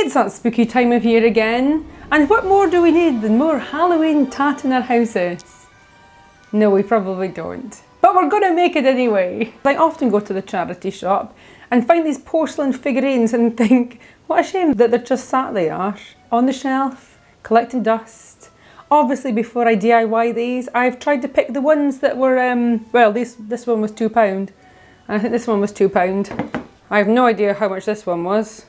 It's that spooky time of year again, and what more do we need than more Halloween tat in our houses? No, we probably don't. But we're going to make it anyway. I often go to the charity shop and find these porcelain figurines and think, what a shame that they're just sat there on the shelf, collecting dust. Obviously, before I DIY these, I've tried to pick the ones that were, well, this one was £2, and I think this one was £2. I have no idea how much this one was.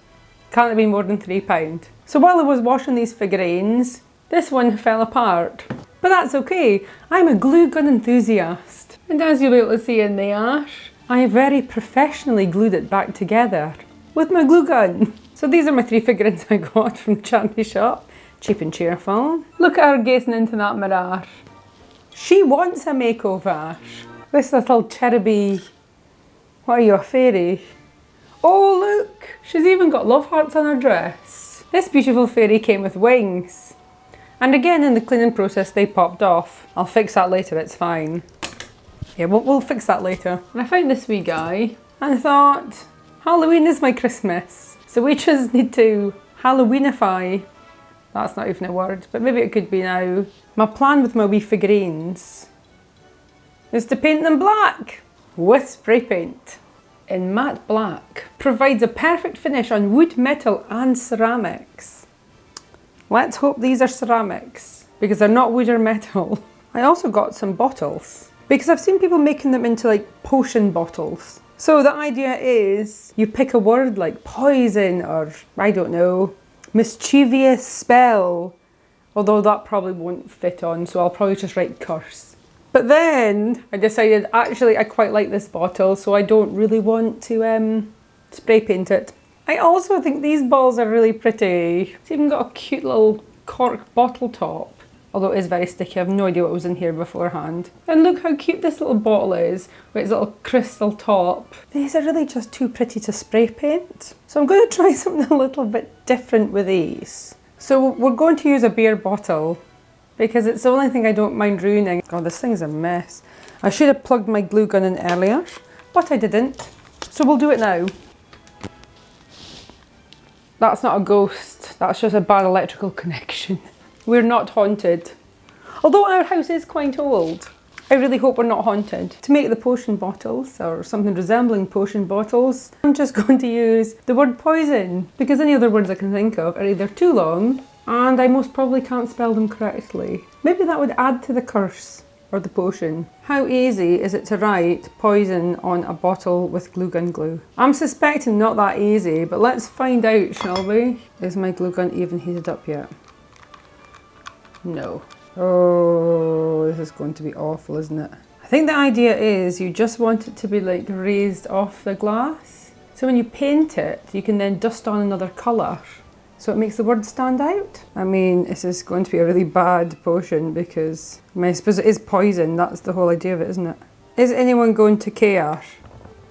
Can't have been more than £3. So while I was washing these figurines, this one fell apart. But that's okay, I'm a glue gun enthusiast. And as you'll be able to see in there, I very professionally glued it back together with my glue gun. So these are my 3 figurines I got from the charity shop. Cheap and cheerful. Look at her gazing into that mirror. She wants a makeover. This little cheruby, what are you, a fairy? Oh look, she's even got love hearts on her dress. This beautiful fairy came with wings. And again, in the cleaning process, they popped off. I'll fix that later, it's fine. Yeah, we'll fix that later. And I found this wee guy and I thought, Halloween is my Christmas. So we just need to Halloweenify. That's not even a word, but maybe it could be now. My plan with my wee figurines is to paint them black with spray paint in matte black. Provides a perfect finish on wood, metal and ceramics. Let's hope these are ceramics because they're not wood or metal. I also got some bottles because I've seen people making them into like potion bottles. So the idea is you pick a word like poison or I don't know, mischievous spell, although that probably won't fit on, so I'll probably just write curse. But then I decided actually I quite like this bottle, so I don't really want to spray paint it. I also think these balls are really pretty. It's even got a cute little cork bottle top, although it is very sticky. I have no idea what was in here beforehand. And look how cute this little bottle is with its little crystal top. These are really just too pretty to spray paint. So I'm going to try something a little bit different with these. So we're going to use a beer bottle because it's the only thing I don't mind ruining. God, this thing's a mess. I should have plugged my glue gun in earlier, but I didn't. So we'll do it now. That's not a ghost, that's just a bad electrical connection. We're not haunted. Although our house is quite old, I really hope we're not haunted. To make the potion bottles, or something resembling potion bottles, I'm just going to use the word poison, because any other words I can think of are either too long, and I most probably can't spell them correctly. Maybe that would add to the curse, or the potion. How easy is it to write poison on a bottle with glue gun glue? I'm suspecting not that easy, but let's find out, shall we? Is my glue gun even heated up yet? No. Oh, this is going to be awful, isn't it? I think the idea is you just want it to be like raised off the glass. So when you paint it, you can then dust on another colour. So it makes the word stand out. I mean, this is going to be a really bad potion because, I mean, I suppose it is poison. That's the whole idea of it, isn't it? Is anyone going to care?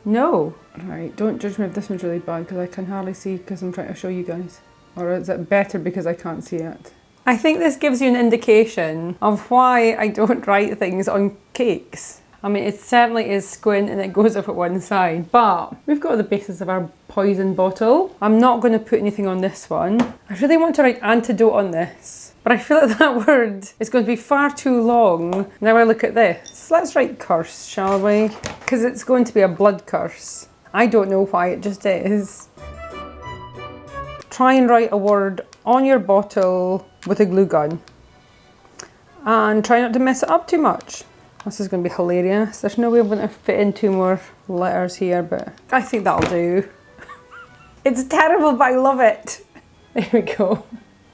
No. Right, don't judge me if this one's really bad because I can hardly see because I'm trying to show you guys. Or is it better because I can't see it? I think this gives you an indication of why I don't write things on cakes. I mean, it certainly is squint and it goes up at one side, but we've got the basis of our poison bottle. I'm not going to put anything on this one. I really want to write antidote on this, but I feel like that word is going to be far too long. Now I look at this. Let's write curse, shall we? Because it's going to be a blood curse. I don't know why, it just is. Try and write a word on your bottle with a glue gun. And try not to mess it up too much. This is going to be hilarious. There's no way I'm going to fit in 2 more letters here, but I think that'll do. It's terrible, but I love it. There we go.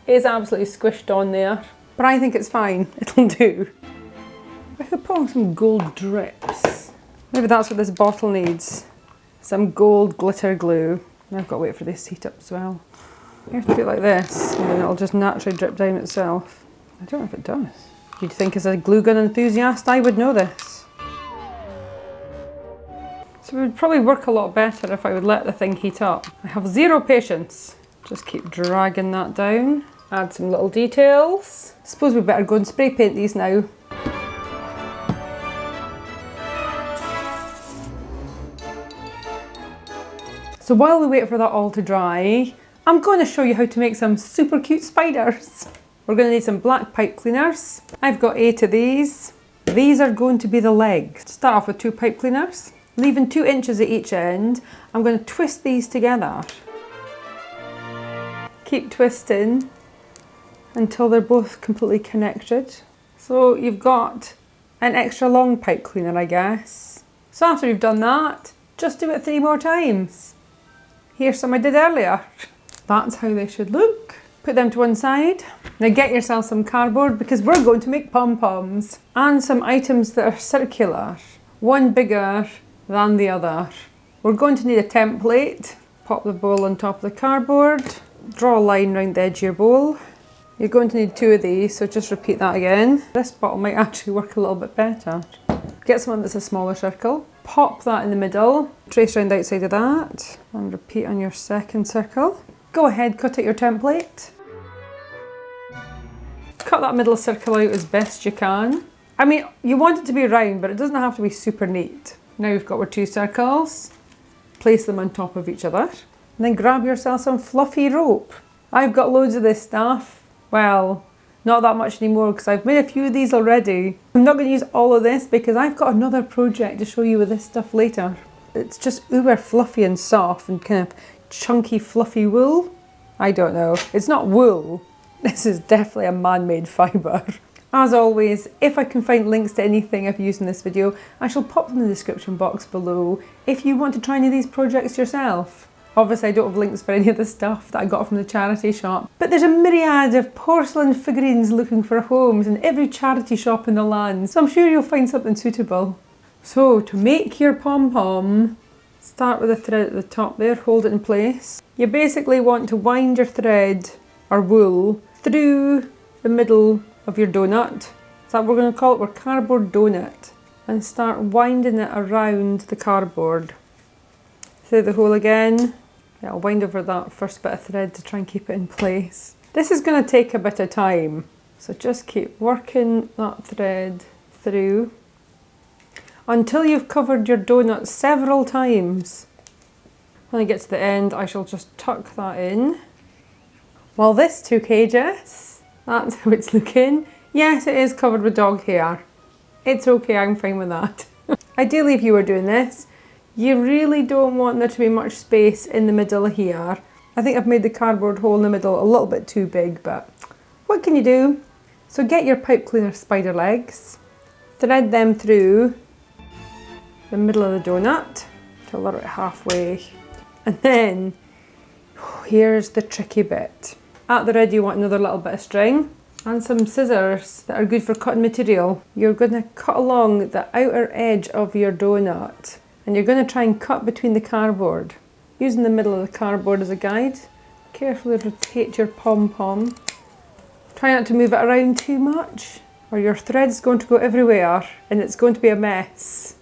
It is absolutely squished on there, but I think it's fine. It'll do. I could put on some gold drips. Maybe that's what this bottle needs. Some gold glitter glue. Now I've got to wait for this to heat up as well. You have to do it like this, and then it'll just naturally drip down itself. I don't know if it does. You'd think as a glue gun enthusiast I would know this. So it would probably work a lot better if I would let the thing heat up. I have zero patience. Just keep dragging that down. Add some little details. Suppose we better go and spray paint these now. So while we wait for that all to dry, I'm going to show you how to make some super cute spiders. We're going to need some black pipe cleaners. I've got 8 of these. These are going to be the legs. Start off with 2 pipe cleaners, leaving 2 inches at each end. I'm going to twist these together. Keep twisting until they're both completely connected. So you've got an extra long pipe cleaner, I guess. So after you've done that, just do it 3 more times. Here's some I did earlier. That's how they should look. Put them to one side. Now get yourself some cardboard because we're going to make pom-poms. And some items that are circular, one bigger than the other. We're going to need a template. Pop the bowl on top of the cardboard. Draw a line around the edge of your bowl. You're going to need 2 of these, so just repeat that again. This bottle might actually work a little bit better. Get someone that's a smaller circle. Pop that in the middle. Trace around the outside of that. And repeat on your second circle. Go ahead, cut out your template. Cut that middle circle out as best you can. I mean, you want it to be round, but it doesn't have to be super neat. Now we've got our 2 circles. Place them on top of each other. And then grab yourself some fluffy rope. I've got loads of this stuff. Well, not that much anymore because I've made a few of these already. I'm not going to use all of this because I've got another project to show you with this stuff later. It's just uber fluffy and soft and kind of chunky fluffy wool. I don't know. It's not wool. This is definitely a man-made fibre. As always, if I can find links to anything I've used in this video, I shall pop them in the description box below if you want to try any of these projects yourself. Obviously I don't have links for any of the stuff that I got from the charity shop, but there's a myriad of porcelain figurines looking for homes in every charity shop in the land, so I'm sure you'll find something suitable. So to make your pom-pom, start with a thread at the top there, hold it in place. You basically want to wind your thread or wool through the middle of your donut. So that we're going to call it our cardboard donut, and start winding it around the cardboard. Through the hole again. Yeah, I'll wind over that first bit of thread to try and keep it in place. This is going to take a bit of time, so just keep working that thread through until you've covered your donut several times. When I get to the end, I shall just tuck that in. Well, this took ages. That's how it's looking. Yes, it is covered with dog hair. It's okay, I'm fine with that. Ideally, if you were doing this, you really don't want there to be much space in the middle here. I think I've made the cardboard hole in the middle a little bit too big, but what can you do? So get your pipe cleaner spider legs, thread them through the middle of the donut till they're about halfway. And then, here's the tricky bit. At the ready you want another little bit of string and some scissors that are good for cutting material. You're going to cut along the outer edge of your donut. And you're going to try and cut between the cardboard. Using the middle of the cardboard as a guide. Carefully rotate your pom-pom. Try not to move it around too much, or your thread's going to go everywhere and it's going to be a mess.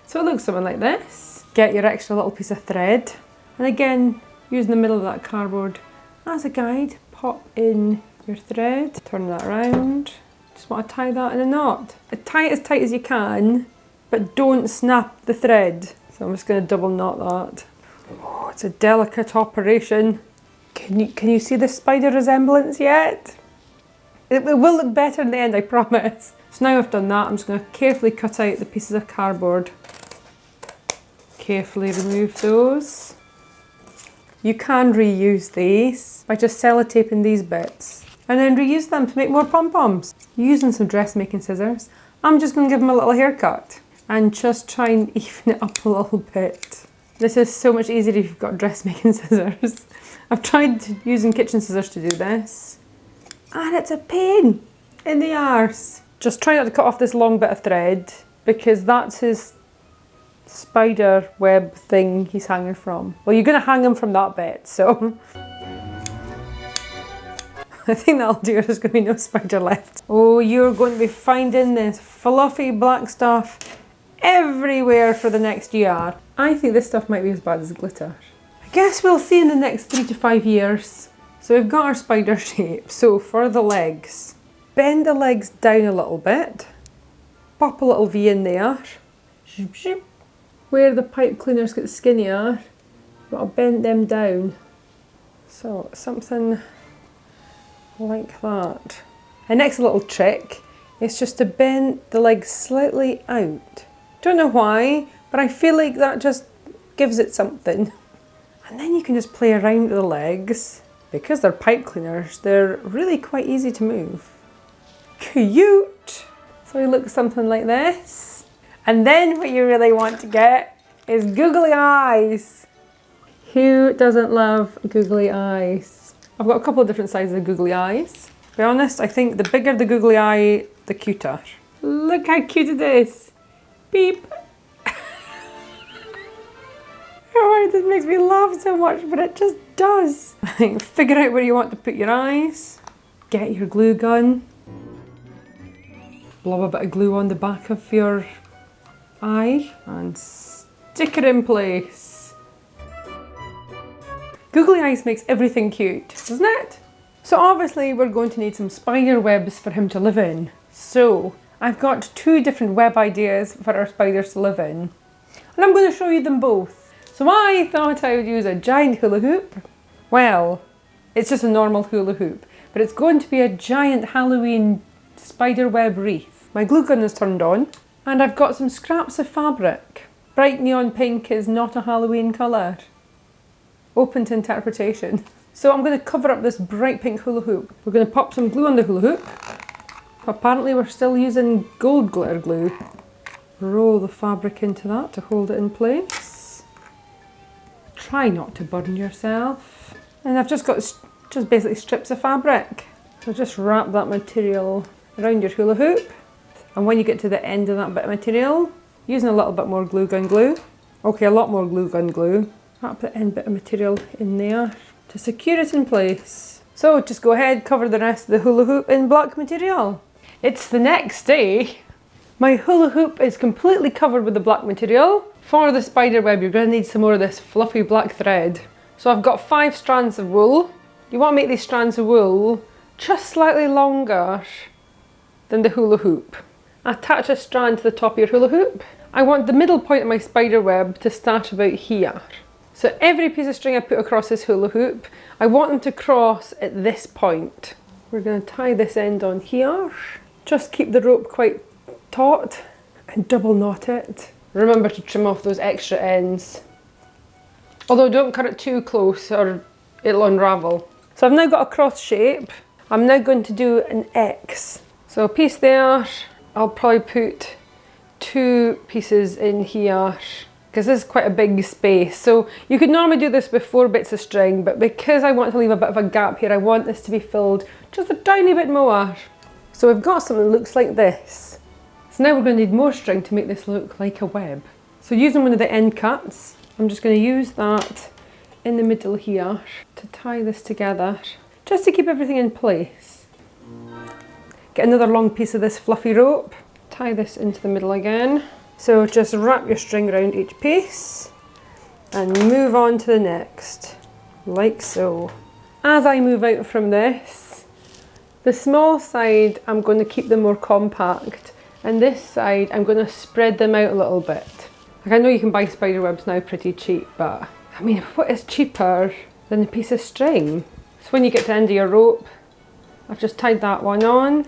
So it looks something like this. Get your extra little piece of thread. And again, using the middle of that cardboard as a guide, pop in your thread. Turn that around. Just want to tie that in a knot. Tie it as tight as you can, but don't snap the thread. So I'm just going to double knot that. Oh, it's a delicate operation. Can you see the spider resemblance yet? It will look better in the end, I promise. So now I've done that, I'm just going to carefully cut out the pieces of cardboard. Carefully remove those. You can reuse these by just sellotaping these bits. And then reuse them to make more pom-poms. Using some dressmaking scissors, I'm just going to give them a little haircut and just try and even it up a little bit. This is so much easier if you've got dressmaking scissors. I've tried using kitchen scissors to do this, and it's a pain in the arse. Just try not to cut off this long bit of thread because that's his spider web thing he's hanging from. Well, you're going to hang him from that bit, so I think that'll do. There's going to be no spider left. Oh, you're going to be finding this fluffy black stuff everywhere for the next year. I think this stuff might be as bad as glitter. I guess we'll see in the next 3 to 5 years. So we've got our spider shape. So for the legs, bend the legs down a little bit. Pop a little V in there. Where the pipe cleaners get skinnier, but I'll bend them down. So something like that. And next little trick is just to bend the legs slightly out. Don't know why, but I feel like that just gives it something. And then you can just play around with the legs. Because they're pipe cleaners, they're really quite easy to move. Cute! So we look something like this. And then what you really want to get is googly eyes. Who doesn't love googly eyes? I've got a couple of different sizes of googly eyes. To be honest, I think the bigger the googly eye, the cuter. Look how cute it is. Beep. Oh, this makes me laugh so much, but it just does. Figure out where you want to put your eyes. Get your glue gun. Blob a bit of glue on the back of your eye and stick it in place. Googly eyes makes everything cute, doesn't it? So obviously we're going to need some spider webs for him to live in. So I've got 2 different web ideas for our spiders to live in. And I'm going to show you them both. So I thought I would use a giant hula hoop. Well, it's just a normal hula hoop, but it's going to be a giant Halloween spider web wreath. My glue gun is turned on, and I've got some scraps of fabric. Bright neon pink is not a Halloween colour. Open to interpretation. So I'm going to cover up this bright pink hula hoop. We're going to pop some glue on the hula hoop. Apparently we're still using gold glitter glue. Roll the fabric into that to hold it in place. Try not to burn yourself. And I've just got just basically strips of fabric. So just wrap that material around your hula hoop. And when you get to the end of that bit of material, using a little bit more glue gun glue. Okay, a lot more glue gun glue. Wrap the end bit of material in there to secure it in place. So just go ahead, cover the rest of the hula hoop in black material. It's the next day. My hula hoop is completely covered with the black material. For the spider web, you're going to need some more of this fluffy black thread. So I've got 5 strands of wool. You want to make these strands of wool just slightly longer than the hula hoop. Attach a strand to the top of your hula hoop. I want the middle point of my spider web to start about here. So every piece of string I put across this hula hoop, I want them to cross at this point. We're going to tie this end on here. Just keep the rope quite taut and double knot it. Remember to trim off those extra ends. Although don't cut it too close or it'll unravel. So I've now got a cross shape. I'm now going to do an X. So a piece there, I'll probably put 2 pieces in here because this is quite a big space. So you could normally do this with 4 bits of string, but because I want to leave a bit of a gap here, I want this to be filled just a tiny bit more. So we've got something that looks like this. So now we're going to need more string to make this look like a web. So using one of the end cuts, I'm just going to use that in the middle here to tie this together, just to keep everything in place. Get another long piece of this fluffy rope, tie this into the middle again. So just wrap your string around each piece and move on to the next, like so. As I move out from this, the small side I'm going to keep them more compact, and this side I'm going to spread them out a little bit. Like, I know you can buy spider webs now pretty cheap, but I mean, what is cheaper than a piece of string? So when you get to the end of your rope, I've just tied that one on,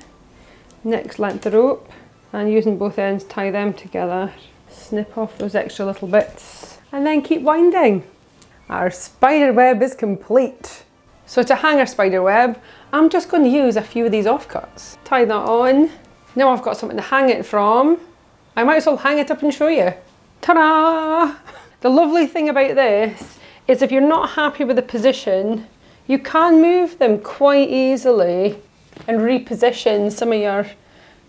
next length of rope, and using both ends tie them together. Snip off those extra little bits and then keep winding. Our spider web is complete. So to hang our spider web, I'm just going to use a few of these offcuts. Tie that on. Now I've got something to hang it from. I might as well hang it up and show you. Ta-da! The lovely thing about this is if you're not happy with the position, you can move them quite easily and reposition some of your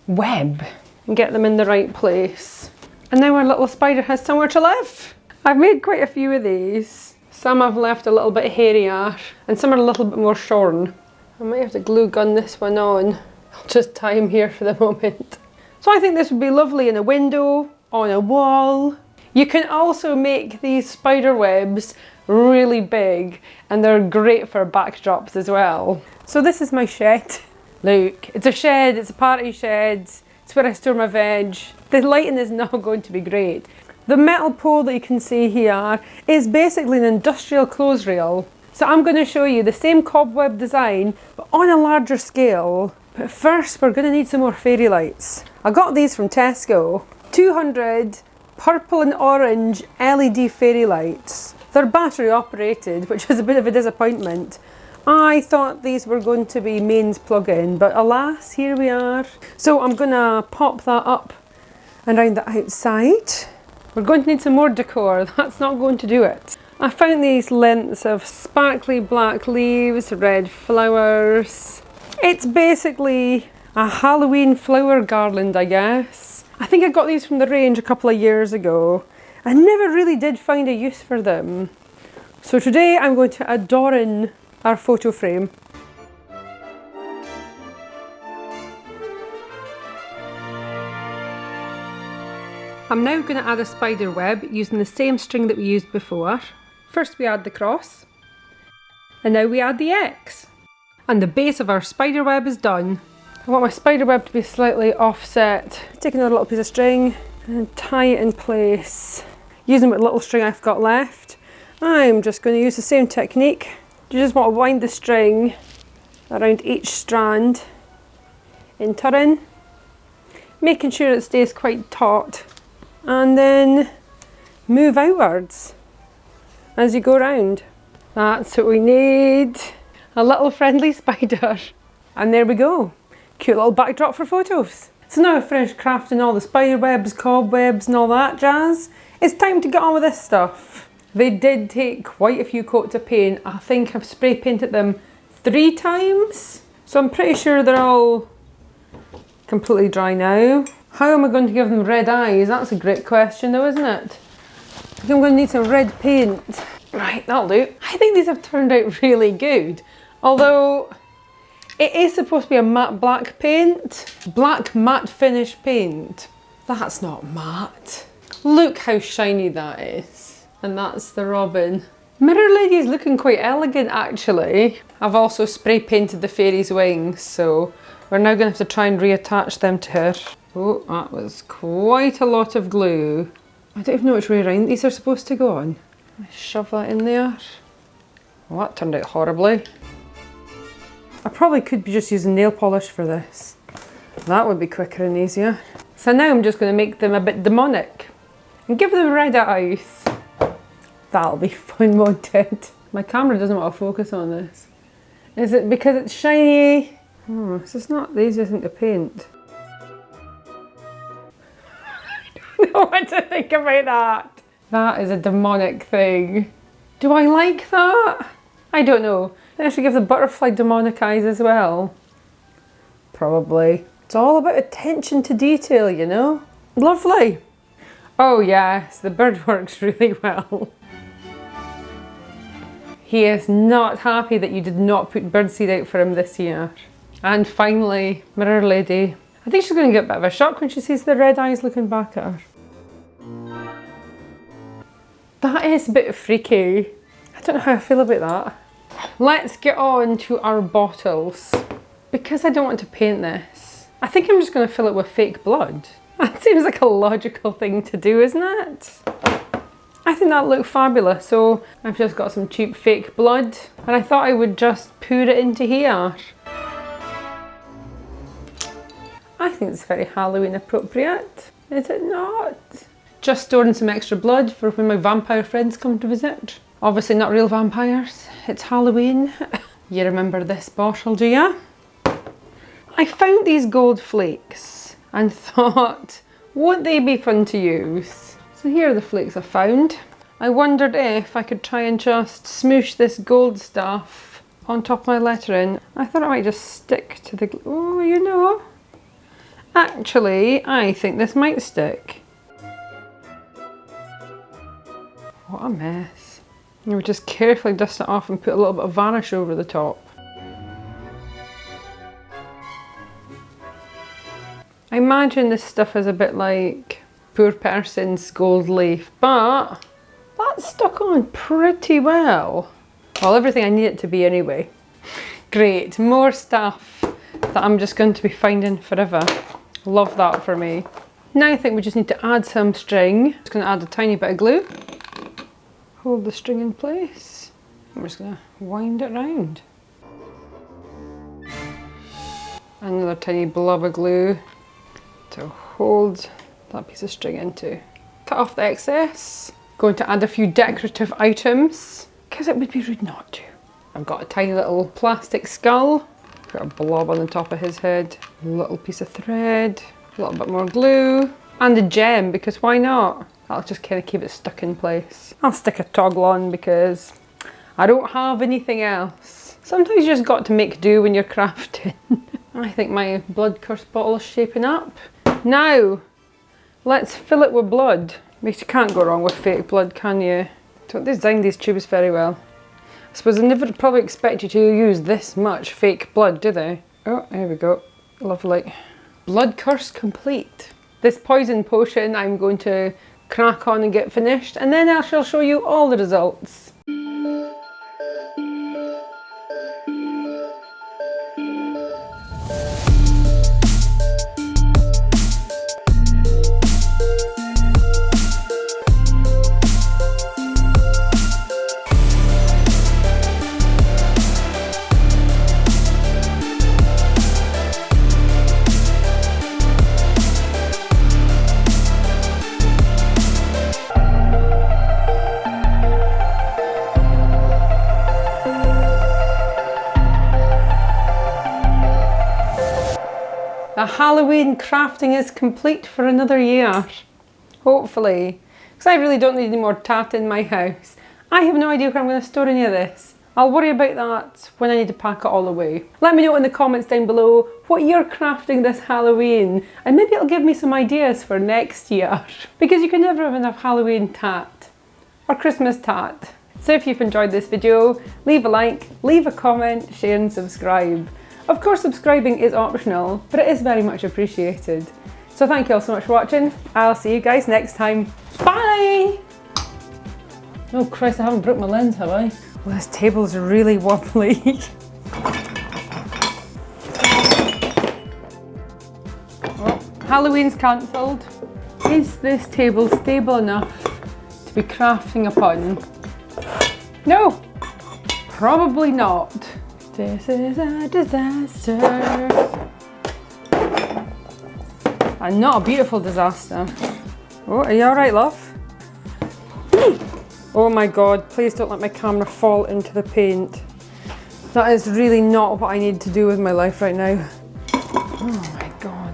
web and get them in the right place. And now our little spider has somewhere to live. I've made quite a few of these. Some I've left a little bit hairier and some are a little bit more shorn. I might have to glue gun this one on. I'll just tie him here for the moment. So I think this would be lovely in a window, on a wall. You can also make these spider webs really big and they're great for backdrops as well. So this is my shed. Look, it's a shed, it's a party shed. It's where I store my veg. The lighting is not going to be great. The metal pole that you can see here is basically an industrial clothes rail. So I'm going to show you the same cobweb design, but on a larger scale. But first we're going to need some more fairy lights. I got these from Tesco. 200 purple and orange LED fairy lights. They're battery operated, which is a bit of a disappointment. I thought these were going to be mains plug-in, but alas, here we are. So I'm going to pop that up and around the outside. We're going to need some more decor, that's not going to do it. I found these lengths of sparkly black leaves, red flowers. It's basically a Halloween flower garland, I guess. I think I got these from the range a couple of years ago. I never really did find a use for them. So today I'm going to adorn our photo frame. I'm now going to add a spider web using the same string that we used before. First we add the cross, and now we add the X. And the base of our spider web is done. I want my spider web to be slightly offset. Take another little piece of string and tie it in place. Using what little string I've got left, I'm just going to use the same technique. You just want to wind the string around each strand in turn, making sure it stays quite taut. And then move outwards as you go round. That's what we need. A little friendly spider. And there we go. Cute little backdrop for photos. So now I've finished crafting all the spider webs, cobwebs and all that jazz. It's time to get on with this stuff. They did take quite a few coats of paint. I think I've spray painted them 3 times. So I'm pretty sure they're all completely dry now. How am I going to give them red eyes? That's a great question though, isn't it? I think I'm going to need some red paint. Right, that'll do. I think these have turned out really good. Although, it is supposed to be a matte black paint. Black matte finish paint. That's not matte. Look how shiny that is. And that's the robin. Mirror Lady's looking quite elegant actually. I've also spray painted the fairy's wings, so we're now going to have to try and reattach them to her. Oh, that was quite a lot of glue. I don't even know which way around these are supposed to go on. Shove that in there. Well, that turned out horribly. I probably could be just using nail polish for this. That would be quicker and easier. So now I'm just going to make them a bit demonic and give them red eyes. That'll be fun, won't it? My camera doesn't want to focus on this. Is it because it's shiny? Oh, this is not the easiest thing to paint. I don't know what to think about that. That is a demonic thing. Do I like that? I don't know. I think I should give the butterfly demonic eyes as well. Probably. It's all about attention to detail, you know? Lovely. Oh yes, the bird works really well. He is not happy that you did not put birdseed out for him this year. And finally, Mirror Lady. I think she's going to get a bit of a shock when she sees the red eyes looking back at her. That is a bit freaky. I don't know how I feel about that. Let's get on to our bottles. Because I don't want to paint this, I think I'm just going to fill it with fake blood. That seems like a logical thing to do, isn't it? I think that looked fabulous, so I've just got some cheap fake blood and I thought I would just pour it into here. I think it's very Halloween appropriate, is it not? Just storing some extra blood for when my vampire friends come to visit. Obviously not real vampires, it's Halloween. You remember this bottle, do ya? I found these gold flakes and thought, won't they be fun to use? So here are the flakes I found. I wondered if I could try and just smoosh this gold stuff on top of my lettering. I thought it might just stick to the, oh, you know. Actually, I think this might stick. What a mess. You would just carefully dust it off and put a little bit of varnish over the top. I imagine this stuff is a bit like poor person's gold leaf, but that's stuck on pretty well. Well, everything I need it to be anyway. Great, more stuff that I'm just going to be finding forever. Love that for me. Now I think we just need to add some string. Just going to add a tiny bit of glue. Hold the string in place. I'm just going to wind it round. Another tiny blob of glue to hold that piece of string into. Cut off the excess. Going to add a few decorative items, because it would be rude not to. I've got a tiny little plastic skull. Got a blob on the top of his head. A little piece of thread. A little bit more glue. And a gem, because why not? That'll just kind of keep it stuck in place. I'll stick a toggle on because I don't have anything else. Sometimes you just got to make do when you're crafting. I think my blood curse bottle is shaping up. Now, let's fill it with blood. Because you can't go wrong with fake blood, can you? Don't design these tubes very well. I suppose they never probably expect you to use this much fake blood, do they? Oh, here we go. Lovely. Blood curse complete. This poison potion I'm going to crack on and get finished, and then I shall show you all the results. The Halloween crafting is complete for another year, hopefully, because I really don't need any more tat in my house. I have no idea where I'm going to store any of this. I'll worry about that when I need to pack it all away. Let me know in the comments down below what you're crafting this Halloween, and maybe it'll give me some ideas for next year, because you can never have enough Halloween tat or Christmas tat. So if you've enjoyed this video, leave a like, leave a comment, share and subscribe. Of course, subscribing is optional, but it is very much appreciated. So thank you all so much for watching. I'll see you guys next time. Bye! Oh Christ, I haven't broke my lens, have I? Well, this table's really wobbly. Oh, Halloween's cancelled. Is this table stable enough to be crafting upon? No! Probably not. This is a disaster. And not a beautiful disaster. Oh, are you alright, love? Oh my god, please don't let my camera fall into the paint. That is really not what I need to do with my life right now. Oh my god.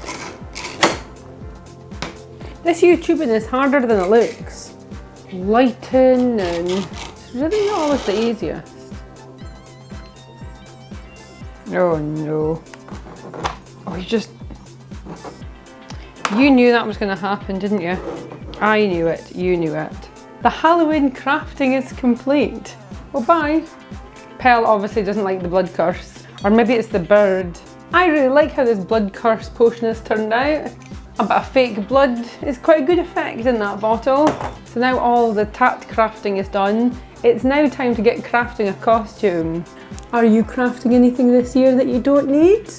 This YouTubing is harder than it looks. Lighting and it's really not always the easiest. Oh no. Oh, you knew that was going to happen, didn't you? I knew it, you knew it. The Halloween crafting is complete. Well, bye. Pelle obviously doesn't like the blood curse. Or maybe it's the bird. I really like how this blood curse potion has turned out. A bit of fake blood is quite a good effect in that bottle. So now all the tat crafting is done. It's now time to get crafting a costume. Are you crafting anything this year that you don't need?